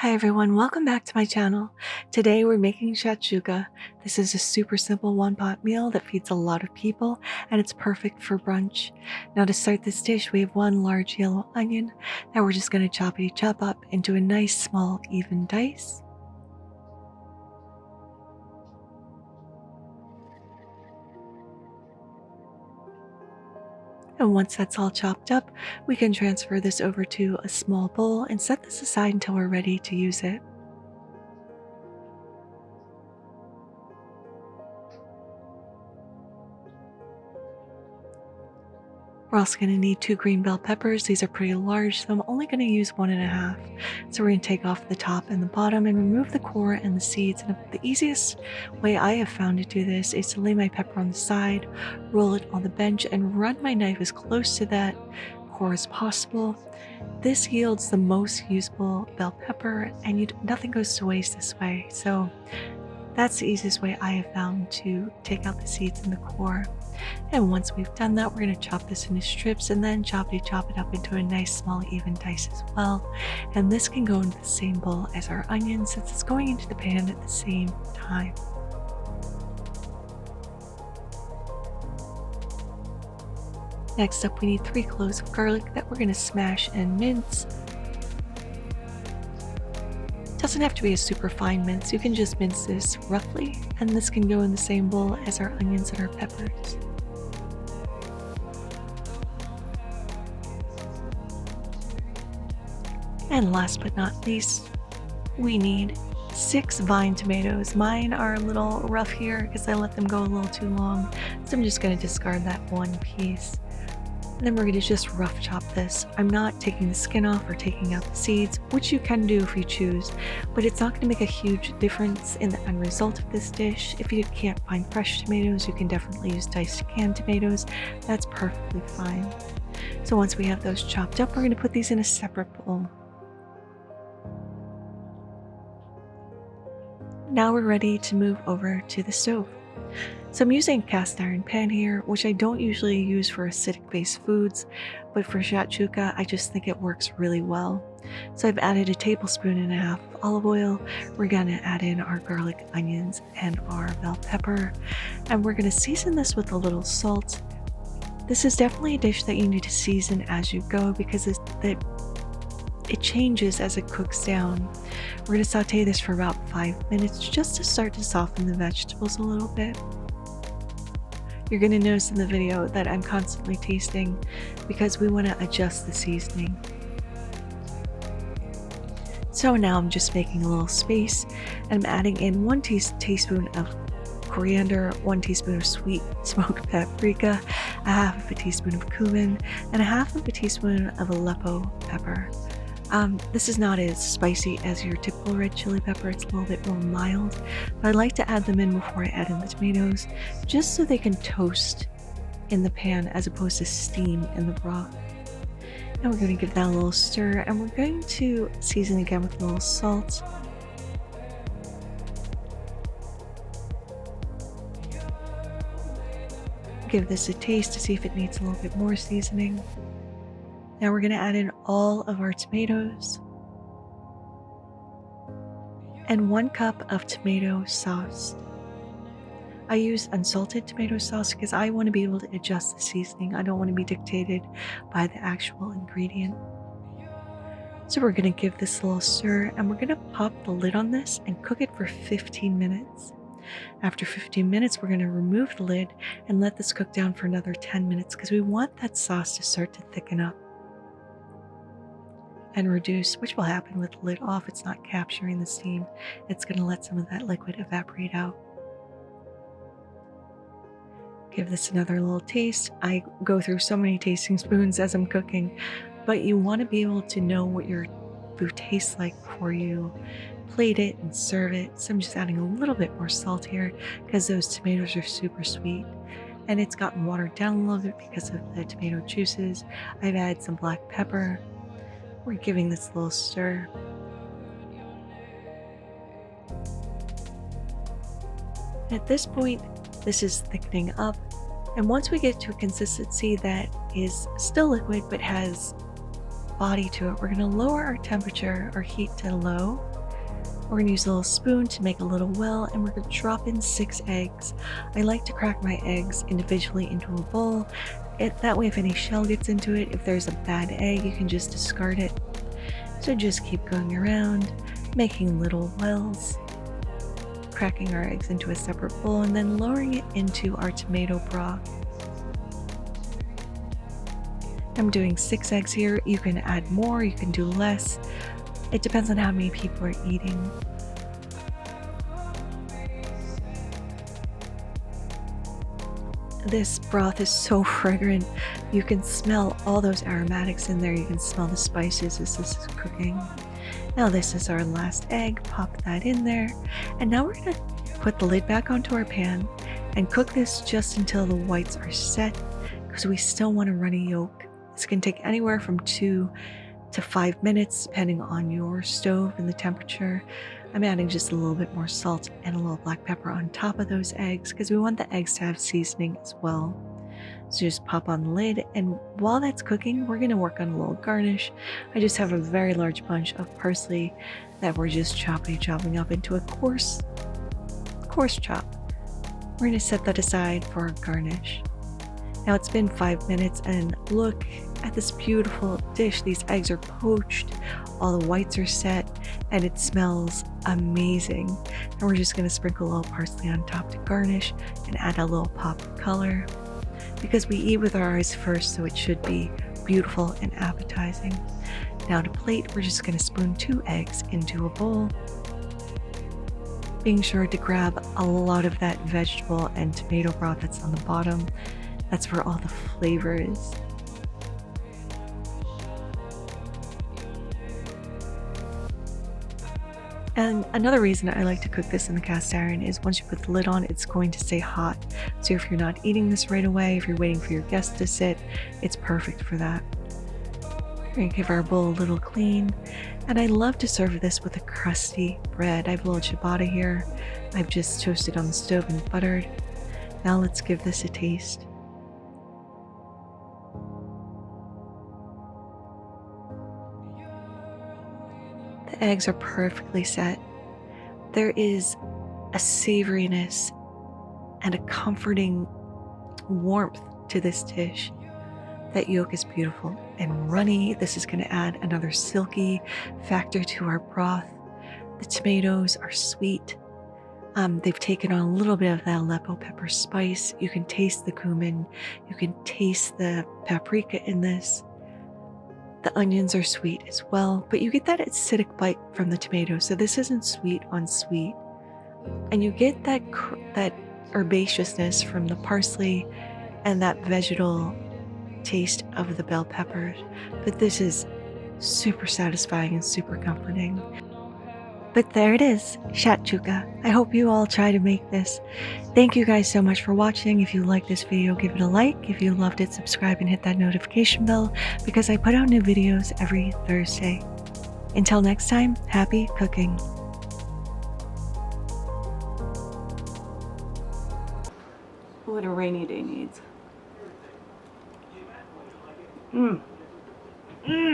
Hi everyone, welcome back to my channel. Today we're making shakshuka. This is a super simple one-pot meal that feeds a lot of people and it's perfect for brunch. Now to start this dish, we have one large yellow onion that we're just going to chop up into a nice small even dice. And once that's all chopped up, we can transfer this over to a small bowl and set this aside until we're ready to use it. We're also going to need 2 green bell peppers. These are pretty large, so I'm only going to use 1.5. So we're going to take off the top and the bottom and remove the core and the seeds. And the easiest way I have found to do this is to lay my pepper on the side, roll it on the bench, and run my knife as close to that core as possible. This yields the most usable bell pepper, and nothing goes to waste this way. So that's the easiest way I have found to take out the seeds and the core. And once we've done that, we're going to chop this into strips and then chop it up into a nice small even dice as well. And this can go into the same bowl as our onions since it's going into the pan at the same time. Next up, we need 3 cloves of garlic that we're going to smash and mince. Doesn't have to be a super fine mince, you can just mince this roughly, and this can go in the same bowl as our onions and our peppers. And last but not least, we need 6 vine tomatoes. Mine are a little rough here because I let them go a little too long, so I'm just going to discard that one piece. And then we're going to just rough chop this. I'm not taking the skin off or taking out the seeds, which you can do if you choose, but it's not going to make a huge difference in the end result of this dish. If you can't find fresh tomatoes, you can definitely use diced canned tomatoes. That's perfectly fine. So once we have those chopped up, we're going to put these in a separate bowl. Now we're ready to move over to the stove. So I'm using a cast iron pan here, which I don't usually use for acidic based foods, but for shakshuka, I just think it works really well. So I've added 1.5 tablespoons of olive oil. We're gonna add in our garlic, onions, and our bell pepper, and we're gonna season this with a little salt. This is definitely a dish that you need to season as you go because it changes as it cooks down. We're going to saute this for about 5 minutes just to start to soften the vegetables a little bit. You're going to notice in the video that I'm constantly tasting because we want to adjust the seasoning. So now I'm just making a little space and I'm adding in 1 teaspoon of coriander, 1 teaspoon of sweet smoked paprika, 1/2 teaspoon of cumin, and 1/2 teaspoon of Aleppo pepper. This is not as spicy as your typical red chili pepper, it's a little bit more mild, but I like to add them in before I add in the tomatoes, just so they can toast in the pan as opposed to steam in the broth. And we're going to give that a little stir, and we're going to season again with a little salt. Give this a taste to see if it needs a little bit more seasoning. Now we're going to add in all of our tomatoes and 1 cup of tomato sauce. I use unsalted tomato sauce because I want to be able to adjust the seasoning. I don't want to be dictated by the actual ingredient. So we're going to give this a little stir and we're going to pop the lid on this and cook it for 15 minutes. After 15 minutes, we're going to remove the lid and let this cook down for another 10 minutes because we want that sauce to start to thicken up and reduce, which will happen with the lid off. It's not capturing the steam. It's going to let some of that liquid evaporate out. Give this another little taste. I go through so many tasting spoons as I'm cooking, but you want to be able to know what your food tastes like before you plate it and serve it. So I'm just adding a little bit more salt here because those tomatoes are super sweet and it's gotten watered down a little bit because of the tomato juices. I've added some black pepper. We're giving this a little stir. At this point, this is thickening up, and once we get to a consistency that is still liquid but has body to it, we're going to lower our temperature or heat to low We're going to use a little spoon to make a little well, and we're going to drop in 6 eggs. I like to crack my eggs individually into a bowl. That way if any shell gets into it, if there's a bad egg, you can just discard it. So just keep going around, making little wells, cracking our eggs into a separate bowl, and then lowering it into our tomato broth. I'm doing 6 eggs here. You can add more, you can do less. It depends on how many people are eating. This broth is so fragrant. You can smell all those aromatics in there. You can smell the spices as this is cooking. Now this is our last egg. Pop that in there. And now we're going to put the lid back onto our pan and cook this just until the whites are set, because we still want a runny yolk. This can take anywhere from 2 to 5 minutes depending on your stove and the temperature. I'm adding just a little bit more salt and a little black pepper on top of those eggs because we want the eggs to have seasoning as well. So just pop on the lid, and while that's cooking, we're going to work on a little garnish. I just have a very large bunch of parsley that we're just chopping up into a coarse chop. We're going to set that aside for our garnish. Now it's been 5 minutes, and look at this beautiful dish. These eggs are poached, all the whites are set, and it smells amazing. And we're just going to sprinkle a little parsley on top to garnish and add a little pop of color, because we eat with our eyes first, so it should be beautiful and appetizing. Now to plate, we're just going to spoon 2 eggs into a bowl, being sure to grab a lot of that vegetable and tomato broth that's on the bottom. That's where all the flavor is. And another reason I like to cook this in the cast iron is once you put the lid on, it's going to stay hot. So if you're not eating this right away, if you're waiting for your guests to sit, it's perfect for that. We're going to give our bowl a little clean. And I love to serve this with a crusty bread. I have a little ciabatta here. I've just toasted on the stove and buttered. Now let's give this a taste. The eggs are perfectly set. There is a savoriness and a comforting warmth to this dish. That yolk is beautiful and runny. This is going to add another silky factor to our broth. The tomatoes are sweet. They've taken on a little bit of that Aleppo pepper spice. You can taste the cumin. You can taste the paprika in this. The onions are sweet as well, but you get that acidic bite from the tomato, so this isn't sweet on sweet. And you get that herbaceousness from the parsley and that vegetal taste of the bell peppers, but this is super satisfying and super comforting. But there it is, Shakshuka. I hope you all try to make this. Thank you guys so much for watching. If you liked this video, give it a like. If you loved it, subscribe and hit that notification bell, because I put out new videos every Thursday. Until next time, happy cooking. What a rainy day needs.